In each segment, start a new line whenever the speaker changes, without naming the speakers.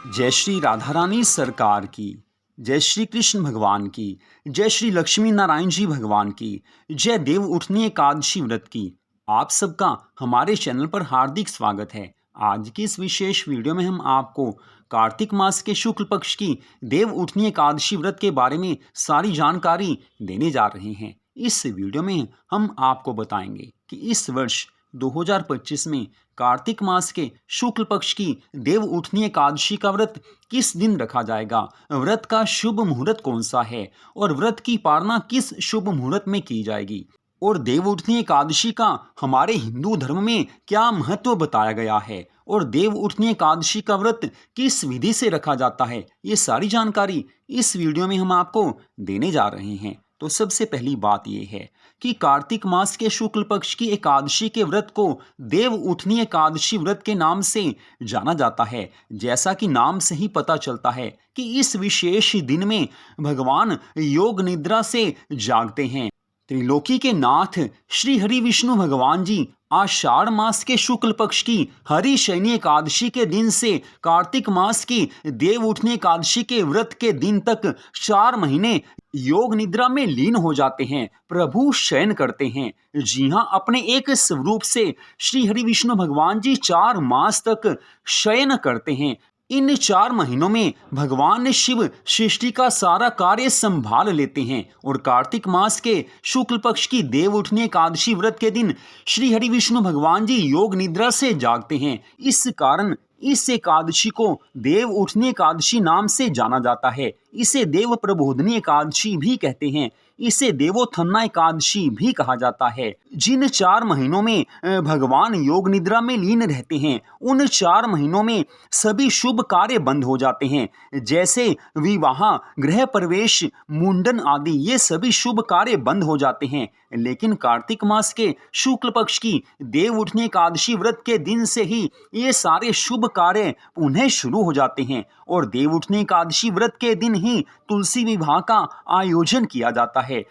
जय श्री राधा रानी सरकार की, जय श्री कृष्ण भगवान की, जय श्री लक्ष्मी नारायण जी भगवान की, जय देव उठनी एकादशी व्रत की। आप सबका हमारे चैनल पर हार्दिक स्वागत है। आज की इस विशेष वीडियो में हम आपको कार्तिक मास के शुक्ल पक्ष की देव उठनी एकादशी व्रत के बारे में सारी जानकारी देने जा रहे हैं। इस वीडियो में हम आपको बताएंगे कि इस वर्ष 2025 में कार्तिक मास के शुक्ल पक्ष की देव उठनी एकादशी का व्रत किस दिन रखा जाएगा, व्रत का शुभ मुहूर्त कौन सा है और व्रत की पालना किस शुभ मुहूर्त में की जाएगी, और देव उठनी एकादशी का हमारे हिंदू धर्म में क्या महत्व बताया गया है और देव उठनी एकादशी का व्रत किस विधि से रखा जाता है, ये सारी जानकारी इस वीडियो में हम आपको देने जा रहे हैं। तो सबसे पहली बात यह है कि कार्तिक मास के शुक्ल पक्ष की एकादशी के व्रत को देव उठनी एकादशी व्रत के नाम से जाना जाता है। जैसा कि नाम से ही पता चलता है कि इस विशेष दिन में भगवान योग निद्रा से जागते हैं। त्रिलोकी के नाथ श्री हरि विष्णु भगवान जी आषाढ़ मास के शुक्ल पक्ष की हरि शयनी एकादशी के दिन से कार्तिक मास की देव उठनी एकादशी के व्रत के दिन तक 4 महीने योग निद्रा में लीन हो जाते हैं, प्रभु शयन करते हैं। जी हाँ, अपने एक स्वरूप से श्री हरि विष्णु भगवान जी 4 मास तक शयन करते हैं। इन 4 महीनों में भगवान शिव सृष्टि का सारा कार्य संभाल लेते हैं और कार्तिक मास के शुक्ल पक्ष की देव उठनी एकादशी व्रत के दिन श्री हरि विष्णु भगवान जी योग निद्रा से जागते हैं। इस कारण इस एकादशी को देव उठनी एकादशी नाम से जाना जाता है। इसे देव प्रबोधनी एकादशी भी कहते हैं। इसे देवोत्थाना एकादशी भी कहा जाता है। जिन 4 महीनों में भगवान योग निद्रा में लीन रहते हैं, उन 4 महीनों में सभी शुभ कार्य बंद हो जाते हैं, जैसे विवाह, गृह प्रवेश, मुंडन आदि। ये सभी शुभ कार्य बंद हो जाते हैं। लेकिन कार्तिक मास के शुक्ल पक्ष की देव उठनी एकादशी व्रत के दिन से ही ये सारे शुभ कार्य पुनः शुरू हो जाते हैं और देव उठनी एकादशी व्रत के दिन ही तुलसी विवाह का आयोजन किया जाता है।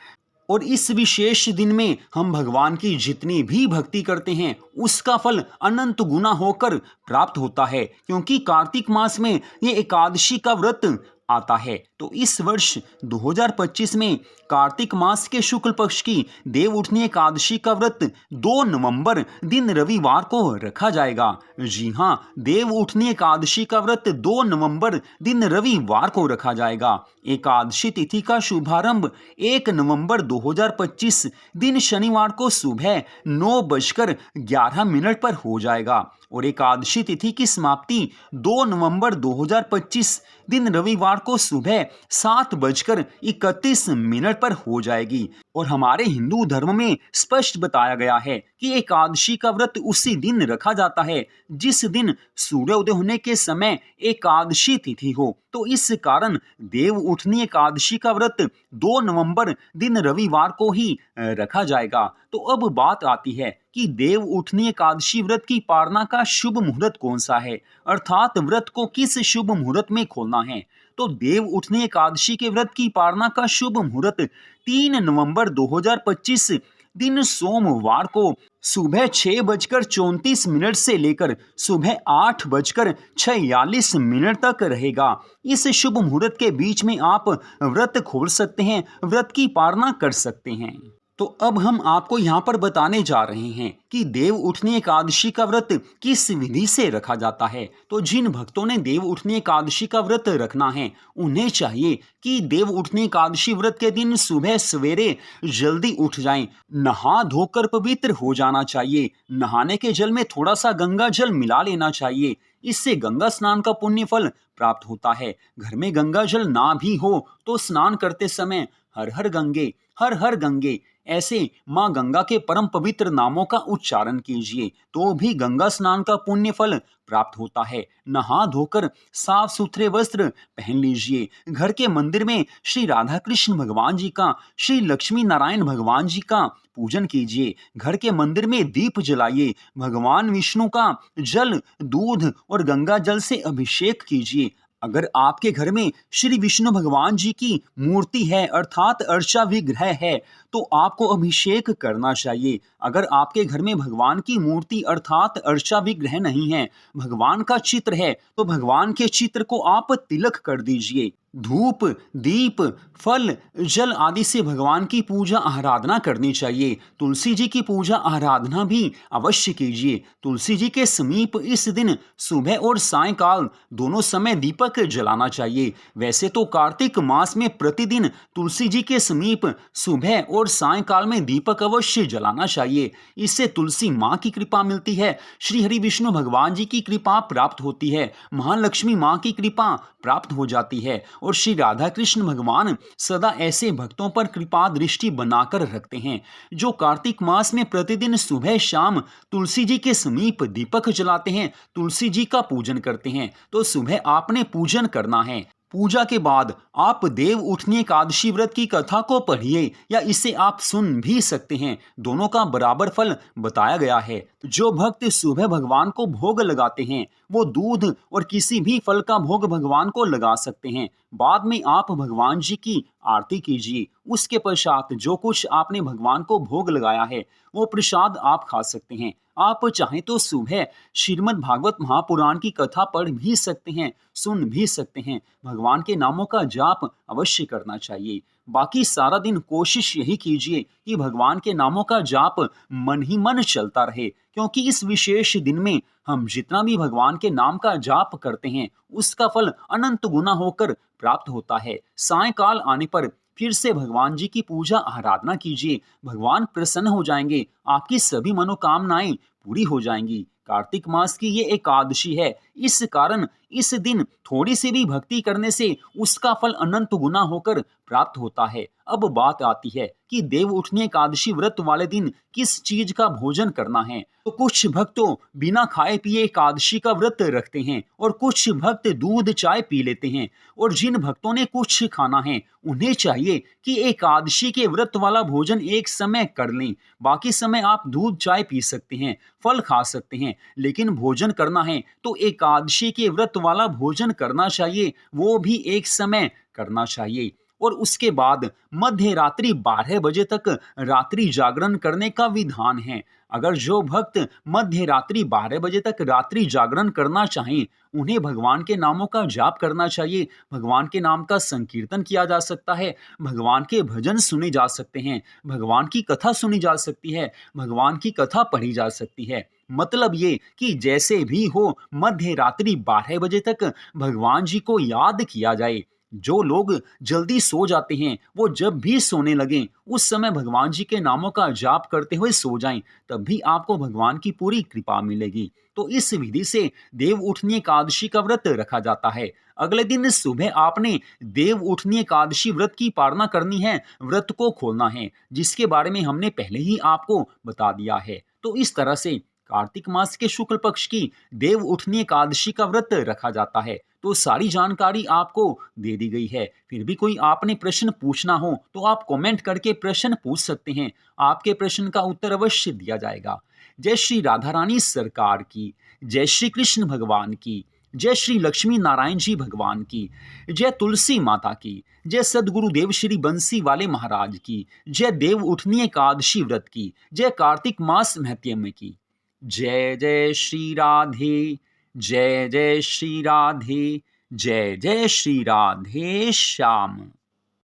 और इस विशेष दिन में हम भगवान की जितनी भी भक्ति करते हैं उसका फल अनंत गुना होकर प्राप्त होता है, क्योंकि कार्तिक मास में ये एकादशी का व्रत आता है। तो इस वर्ष 2025 में कार्तिक मास के शुक्ल पक्ष की देव उठनी एकादशी का व्रत 2 नवंबर दिन रविवार को रखा जाएगा। जी हाँ, देव उठनी एकादशी का व्रत 2 नवंबर दिन रविवार को रखा जाएगा। एकादशी तिथि का शुभारंभ 1 नवंबर 2025 दिन शनिवार को सुबह 9:11 पर हो जाएगा और एकादशी तिथि की समाप्ति 2 नवंबर 2025 दिन रविवार को सुबह 7:31 पर हो जाएगी। और हमारे हिंदू धर्म में स्पष्ट बताया गया है कि एकादशी का व्रत उसी दिन रखा जाता है जिस दिन सूर्योदय होने के समय एकादशी तिथि हो। तो इस कारण देव उठनी एकादशी का व्रत 2 नवंबर दिन रविवार को ही रखा जाएगा। तो अब बात आती है कि देव उठनी एकादशी व्रत की पालना का शुभ मुहूर्त कौन सा है, अर्थात व्रत को किस शुभ मुहूर्त में खोलना है। तो देव उठनी एकादशी के व्रत की पालना का शुभ मुहूर्त 3 नवंबर 2025 दिन सोमवार को सुबह 6:34 से लेकर सुबह 8:46 तक रहेगा। इस शुभ मुहूर्त के बीच में आप व्रत खोल सकते हैं, व्रत की पालना कर सकते हैं। तो अब हम आपको यहाँ पर बताने जा रहे हैं कि देव उठनी एकादशी का व्रत किस विधि से रखा जाता है। तो जिन भक्तों ने देव उठनी एकादशी का व्रत रखना है उन्हें चाहिए कि देव उठनी एकादशी व्रत के दिन सुबह सवेरे जल्दी उठ जाएं, नहा धोकर पवित्र हो जाना चाहिए। नहाने के जल में थोड़ा सा गंगा जल मिला लेना चाहिए, इससे गंगा स्नान का पुण्य फल प्राप्त होता है। घर में गंगा जल ना भी हो तो स्नान करते समय हर हर गंगे, हर हर गंगे ऐसे मां गंगा के परम पवित्र नामों का उच्चारण कीजिए, तो भी गंगा स्नान का पुण्य फल प्राप्त होता है। नहा धोकर साफ सुथरे वस्त्र पहन लीजिए। घर के मंदिर में श्री राधा कृष्ण भगवान जी का, श्री लक्ष्मी नारायण भगवान जी का पूजन कीजिए। घर के मंदिर में दीप जलाइए। भगवान विष्णु का जल, दूध और गंगा जल से अभिषेक कीजिए। अगर आपके घर में श्री विष्णु भगवान जी की मूर्ति है, अर्थात अर्चा विग्रह है, तो आपको अभिषेक करना चाहिए। अगर आपके घर में भगवान की मूर्ति अर्थात अर्चा विग्रह नहीं है, भगवान का चित्र है, तो भगवान के चित्र को आप तिलक कर दीजिए। धूप, दीप, फल, जल आदि से भगवान की पूजा आराधना करनी चाहिए। तुलसी जी की पूजा आराधना भी अवश्य कीजिए। तुलसी जी के समीप इस दिन सुबह और सायंकाल दोनों समय दीपक जलाना चाहिए। वैसे तो कार्तिक मास में प्रतिदिन तुलसी जी के समीप सुबह और सायंकाल में दीपक अवश्य जलाना चाहिए। इससे तुलसी माँ की कृपा मिलती है, श्री हरि विष्णु भगवान जी की कृपा प्राप्त होती है, महालक्ष्मी माँ की कृपा प्राप्त हो जाती है और श्री राधा कृष्ण भगवान सदा ऐसे भक्तों पर कृपा दृष्टि बनाकर रखते हैं जो कार्तिक मास में प्रतिदिन सुबह शाम तुलसी जी के समीप दीपक जलाते हैं, तुलसी जी का पूजन करते हैं। तो सुबह आपने पूजन करना है। पूजा के बाद आप देव उठनी एकादशी व्रत की कथा को पढ़िए या इसे आप सुन भी सकते हैं। दोनों का बराबर फल बताया गया है। तो जो भक्त सुबह भगवान को भोग लगाते हैं वो दूध और किसी भी फल का भोग भगवान को लगा सकते हैं। बाद में आप भगवान जी की आरती कीजिए। उसके पश्चात जो कुछ आपने भगवान को भोग लगाया है वो प्रसाद आप खा सकते हैं। आप चाहें तो सुबह श्रीमद् भागवत महापुराण की कथा पढ़ भी सकते हैं, सुन भी सकते हैं। भगवान के नामों का जाप अवश्य करना चाहिए। बाकी सारा दिन कोशिश यही कीजिए कि भगवान के नामों का जाप मन ही मन चलता रहे, क्योंकि इस विशेष दिन में हम जितना भी भगवान के नाम का जाप करते हैं उसका फल अनंत गुना होकर प्राप्त होता है। सायंकाल आने पर फिर से भगवान जी की पूजा आराधना कीजिए। भगवान प्रसन्न हो जाएंगे, आपकी सभी मनोकामनाएं पूरी हो जाएंगी। कार्तिक मास की ये एकादशी है, इस कारण इस दिन थोड़ी सी भी भक्ति करने से उसका फल अनंत गुना होकर प्राप्त होता है। अब बात आती है कि देव उठनी एकादशी व्रत वाले दिन किस चीज का भोजन करना है। तो कुछ भक्त तो बिना खाए पिए एकादशी का व्रत रखते हैं और कुछ भक्त दूध चाय पी लेते हैं। और जिन भक्तों ने कुछ खाना है उन्हें चाहिए कि एकादशी के व्रत वाला भोजन एक समय कर लें। बाकी समय आप दूध चाय पी सकते हैं, फल खा सकते हैं, लेकिन भोजन करना है तो एकादशी के व्रत वाला भोजन करना चाहिए, वो भी एक समय करना चाहिए। और उसके बाद मध्य रात्रि 12 बजे तक रात्रि जागरण करने का विधान है। अगर जो भक्त मध्य रात्रि 12 बजे तक रात्रि जागरण करना चाहें उन्हें भगवान के नामों का जाप करना चाहिए। भगवान के नाम का संकीर्तन किया जा सकता है, भगवान के भजन सुने जा सकते हैं, भगवान की कथा सुनी जा सकती है, भगवान की कथा पढ़ी जा सकती है। मतलब ये कि जैसे भी हो मध्य रात्रि 12 बजे तक भगवान जी को याद किया जाए। जो लोग जल्दी सो जाते हैं वो जब भी सोने लगें उस समय भगवान जी के नामों का जाप करते हुए सो जाएं, तब भी आपको भगवान की पूरी कृपा मिलेगी। तो इस विधि से देव उठनी एकादशी का व्रत रखा जाता है। अगले दिन सुबह आपने देव उठनी एकादशी व्रत की पालना करनी है, व्रत को खोलना है, जिसके बारे में हमने पहले ही आपको बता दिया है। तो इस तरह से कार्तिक मास के शुक्ल पक्ष की देव उठनी एकादशी का व्रत रखा जाता है। तो सारी जानकारी आपको दे दी गई है। फिर भी कोई आपने प्रश्न पूछना हो तो आप कमेंट करके प्रश्न पूछ सकते हैं, आपके प्रश्न का उत्तर अवश्य दिया जाएगा। जय श्री राधा रानी सरकार की, जय श्री कृष्ण भगवान की, जय श्री लक्ष्मी नारायण जी भगवान की, जय तुलसी माता की, जय सदगुरुदेव श्री बंसी वाले महाराज की, जय देव उठनी एकादशी व्रत की, जय कार्तिक मास महत्म की। जय जय श्री राधे, जय जय श्री राधे, जय जय श्री राधे श्याम।